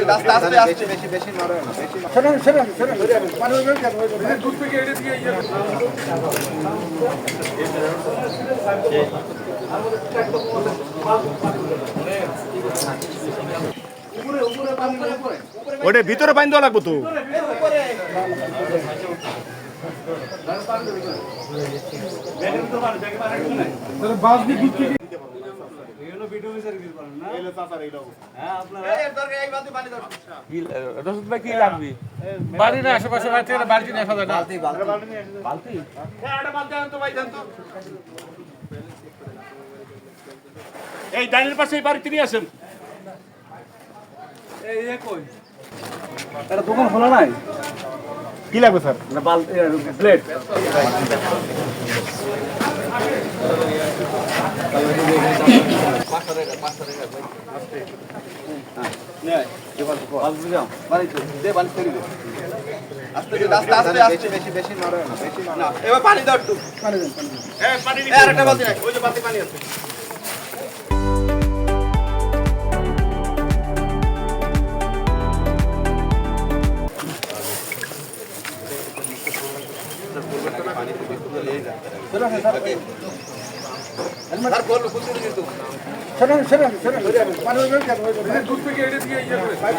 আস্তে আস্তে আস্তে বেশি বেশি নড়ে না বেশি শুনুন পানি হইবে কেন দুধ থেকে এটা দিয়ে উপরে উপরে পানি উপরে ওটা ভিতরে পানি দেওয়া লাগবে তো। বাড়ি না আশেপাশে বাড়ি থেকে বালতি নিয়ে আসা যায় না। বালতি এই ডাইনের পাশে এই বাড়িতে নিয়ে আসেন। এটা দোকান খোলা নাই কি লাগবে স্যার? প্লেট আস্তে আস্তে আস্তে বেশি বেশি নড়ে না বেশি না এবার পানি দাও একটু পানি দেন পানি আরেকটা বালতি রাখ ওই যে বালতি পানি আছে দুধ থেকে এটা দিয়ে ইয়ে করে পাইপ